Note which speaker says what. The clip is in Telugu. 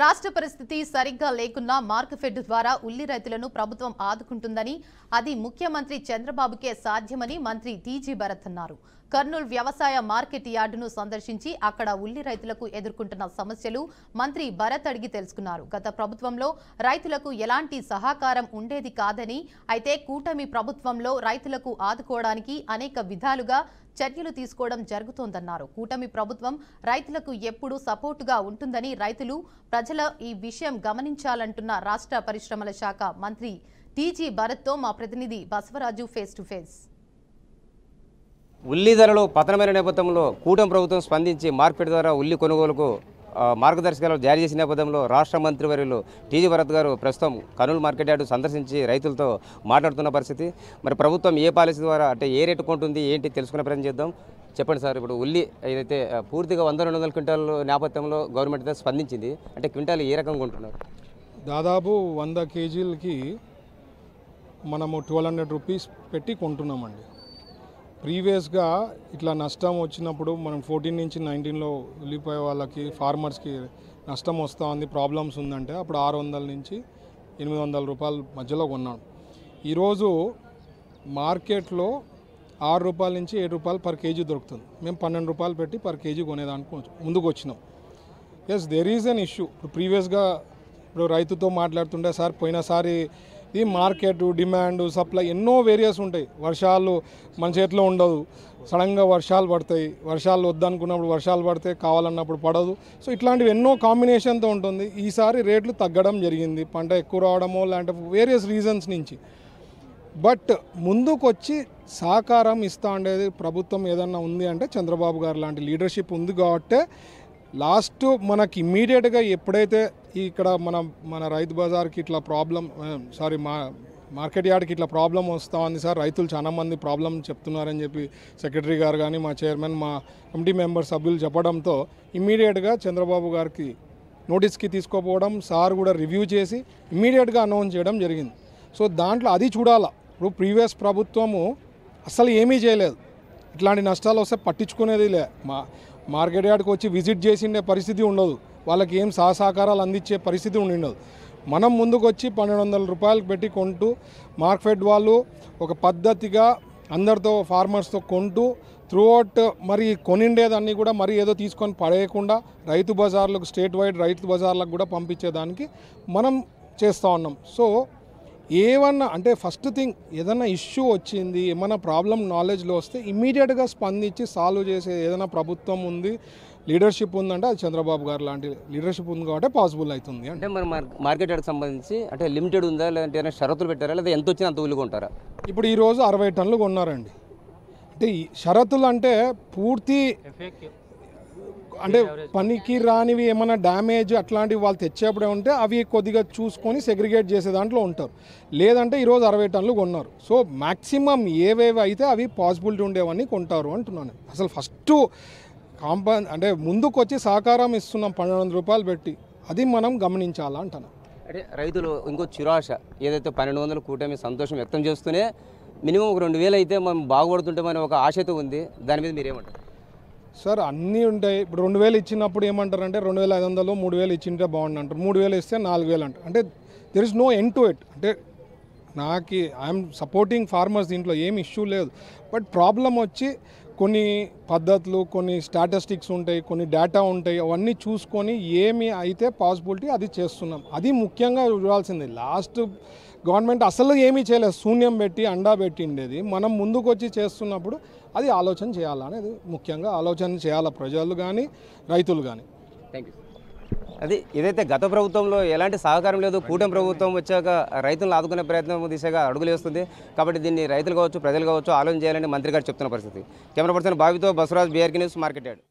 Speaker 1: రాష్ట్ర పరిస్థితి సరిగ్గా లేకున్నా మార్కెఫెడ్ ద్వారా ఉల్లి రైతులను ప్రభుత్వం ఆదుకుంటుందని, అది ముఖ్యమంత్రి చంద్రబాబుకే సాధ్యమని మంత్రి టీజీ భరత్ అన్నారు. కర్నూలు వ్యవసాయ మార్కెట్ యార్డును సందర్శించి అక్కడ ఉల్లి రైతులకు ఎదుర్కొంటున్న సమస్యలు మంత్రి భరత్ అడిగి తెలుసుకున్నారు. గత ప్రభుత్వంలో రైతులకు ఎలాంటి సహకారం ఉండేది కాదని, అయితే కూటమి ప్రభుత్వంలో రైతులకు ఆదుకోవడానికి అనేక విధాలుగా చర్యలు తీసుకోవడం జరుగుతోందన్నారు. కూటమి ప్రభుత్వం రైతులకు ఎప్పుడూ సపోర్టుగా ఉంటుందని, రైతులు ప్రజల ఈ విషయం గమనించాలంటున్న రాష్ట్ర పరిశ్రమల శాఖ మంత్రి టీజీ భరత్తో మా ప్రతినిధి బసవరాజు ఫేస్ టు ఫేస్.
Speaker 2: ఉల్లి ధరలు పతనమైన నేపథ్యంలో కూటమి ప్రభుత్వం స్పందించి మార్కెట్ ద్వారా ఉల్లి కొనుగోలుకు మార్గదర్శకాలు జారీ చేసిన నేపథ్యంలో రాష్ట్ర మంత్రివర్యులు టీజీ భరత్ గారు ప్రస్తుతం కర్నూలు మార్కెట్ యార్డు సందర్శించి రైతులతో మాట్లాడుతున్న పరిస్థితి. మరి ప్రభుత్వం ఏ పాలసీ ద్వారా అంటే ఏ రేటు కొంటుంది ఏంటి తెలుసుకునే ప్రయత్నం చేద్దాం. చెప్పండి సార్, ఇప్పుడు ఉల్లి ఏదైతే పూర్తిగా 100-200 క్వింటాల్ నేపథ్యంలో గవర్నమెంట్ అయితే స్పందించింది, అంటే క్వింటాల్ ఏ రకంగా కొంటున్నారు?
Speaker 3: దాదాపు 100 కేజీలకి మనము 1200 రూపీస్ పెట్టి కొంటున్నామండి. ప్రీవియస్గా ఇట్లా నష్టం వచ్చినప్పుడు మనం 14 నుంచి 19లో ఉల్లిపాయ వాళ్ళకి ఫార్మర్స్కి నష్టం వస్తూ ఉంది, ప్రాబ్లమ్స్ ఉందంటే అప్పుడు 600 నుంచి 800 రూపాయల మధ్యలో కొన్నాం. ఈరోజు మార్కెట్లో 6 రూపాయల నుంచి 7 రూపాయలు పర్ కేజీ దొరుకుతుంది. మేము 12 రూపాయలు పెట్టి పర్ కేజీ కొనేదానికి ముందుకు వచ్చినాం. Yes, there is an issue. ఇప్పుడు ప్రీవియస్గా ఇప్పుడు రైతుతో మాట్లాడుతుంటే సార్ పోయినసారి ఈ మార్కెట్ డిమాండ్ సప్లై ఎన్నో వేరియస్ ఉంటాయి. వర్షాలు మన చేతిలో ఉండదు, సడన్గా వర్షాలు పడతాయి, వర్షాలు వద్దనుకున్నప్పుడు వర్షాలు పడితే కావాలన్నప్పుడు పడదు. సో ఇట్లాంటివి ఎన్నో కాంబినేషన్తో ఉంటుంది. ఈసారి రేట్లు తగ్గడం జరిగింది, పంట ఎక్కువ రావడమో లాంటి వేరియస్ రీజన్స్ నుంచి. బట్ ముందుకు వచ్చి సహకారం ఇస్తూ ఉండేది ప్రభుత్వం ఏదన్నా ఉంది అంటే చంద్రబాబు గారు లాంటి లీడర్షిప్ ఉంది కాబట్టి లాస్ట్ మనకి ఇమ్మీడియట్గా ఎప్పుడైతే ఇక్కడ మన రైతు బజార్కి ఇట్లా మార్కెట్ యార్డ్కి ఇట్లా ప్రాబ్లం వస్తూ ఉంది సార్, రైతులు చాలామంది ప్రాబ్లం చెప్తున్నారని చెప్పి సెక్రటరీ గారు కానీ మా చైర్మన్ మా కమిటీ మెంబర్ సభ్యులు చెప్పడంతో ఇమ్మీడియట్గా చంద్రబాబు గారికి నోటీస్కి తీసుకోపోవడం, సార్ కూడా రివ్యూ చేసి ఇమ్మీడియట్గా అనౌన్స్ చేయడం జరిగింది. సో దాంట్లో అది చూడాలా. ఇప్పుడు ప్రీవియస్ ప్రభుత్వము అసలు ఏమీ చేయలేదు, ఇట్లాంటి నష్టాలు వస్తే పట్టించుకునేది లే, మార్కెట్ యార్డ్కి వచ్చి విజిట్ చేసిండే పరిస్థితి ఉండదు, వాళ్ళకి ఏం సహకారాలు అందించే పరిస్థితి ఉండదు. మనం ముందుకు వచ్చి 1200 రూపాయలు పెట్టి కొంటూ మార్కెట్ వాళ్ళు ఒక పద్ధతిగా అందరితో ఫార్మర్స్తో కొంటూ త్రూఅవుట్ మరి కొనిండేదాన్ని కూడా మరి ఏదో తీసుకొని పడేయకుండా రైతు బజార్లకు స్టేట్ వైడ్ రైతు బజార్లకు కూడా పంపించేదానికి మనం చేస్తూ ఉన్నాం. సో ఏమన్నా అంటే ఫస్ట్ థింగ్ ఏదైనా ఇష్యూ వచ్చింది, ఏమైనా ప్రాబ్లం నాలెడ్జ్లో వస్తే ఇమ్మీడియట్గా స్పందించి సాల్వ్ చేసే ఏదైనా ప్రభుత్వం ఉంది, లీడర్షిప్ ఉందంటే అది చంద్రబాబు గారు లాంటి లీడర్షిప్ ఉంది కాబట్టి పాసిబుల్ అవుతుంది.
Speaker 2: అంటే మరి మార్కెట్ యార్డ్కి సంబంధించి అంటే లిమిటెడ్ ఉందా, లేదంటే ఏదైనా షరతులు పెట్టారా, లేదా ఎంత వచ్చినా అంత ఉల్లి కొంటారా?
Speaker 3: ఇప్పుడు ఈరోజు 60 టన్నులు కొన్నారండి. అంటే ఈ షరతులు అంటే పూర్తి అంటే పనికి రానివి ఏమైనా డ్యామేజ్ అట్లాంటివి వాళ్ళు తెచ్చేప్పుడే ఉంటే అవి కొద్దిగా చూసుకొని సెగ్రిగేట్ చేసే దాంట్లో ఉంటారు. లేదంటే ఈరోజు 60 టన్నులు కొన్నారు. సో మ్యాక్సిమం ఏవేవి అయితే అవి పాసిబిలిటీ ఉండేవన్నీ కొంటారు అంటున్నాను. అసలు ఫస్ట్ అంటే ముందుకు వచ్చి సహకారం ఇస్తున్నాం 1200 రూపాయలు పెట్టి, అది మనం గమనించాలా అంటున్నాను.
Speaker 2: అంటే రైతులు ఇంకో చిరాశ ఏదైతే 1200 కూటమి సంతోషం వ్యక్తం చేస్తూనే మినిమం ఒక 2000 అయితే మనం బాగుపడుతుంటామని ఒక ఆశతో ఉంది. దాని మీద మీరేమంటారు?
Speaker 3: సార్ అన్నీ ఉంటాయి. ఇప్పుడు 2000 ఇచ్చినప్పుడు ఏమంటారంటే 2500 3000 ఇచ్చింటే బాగుండు అంటారు, 3000 ఇస్తే 4000 అంటారు. అంటే there is no end to it. అంటే ఐఎమ్ సపోర్టింగ్ ఫార్మర్స్, దీంట్లో ఏం ఇష్యూ లేదు. బట్ ప్రాబ్లం వచ్చి కొన్ని పద్ధతులు, కొన్ని స్టాటిస్టిక్స్ ఉంటాయి, కొన్ని డేటా ఉంటాయి, అవన్నీ చూసుకొని ఏమి అయితే పాసిబిలిటీ అది చేస్తున్నాం. అది ముఖ్యంగా చూడాల్సింది. లాస్ట్ గవర్నమెంట్ అసలు ఏమీ చేయలేదు, శూన్యం పెట్టి అండా పెట్టిండేది. మనం ముందుకు వచ్చి చేస్తున్నప్పుడు అది ఆలోచన చేయాలనేది ముఖ్యంగా ఆలోచన చేయాలి ప్రజలు కానీ రైతులు కానీ.
Speaker 2: Thank you. అది ఏదైతే గత ప్రభుత్వంలో ఎలాంటి సహకారం లేదు, కూటమి ప్రభుత్వం వచ్చాక రైతులను ఆదుకునే ప్రయత్నం దిశగా అడుగులు వేస్తుంది. కాబట్టి దీన్ని రైతులు కావచ్చు, ప్రజలు కావచ్చు ఆలోచన చేయాలని మంత్రి గారు చెప్తున్న పరిస్థితి. కెమెరా పర్సన్ బాబీతో Basavaraj, BRK news, market yard.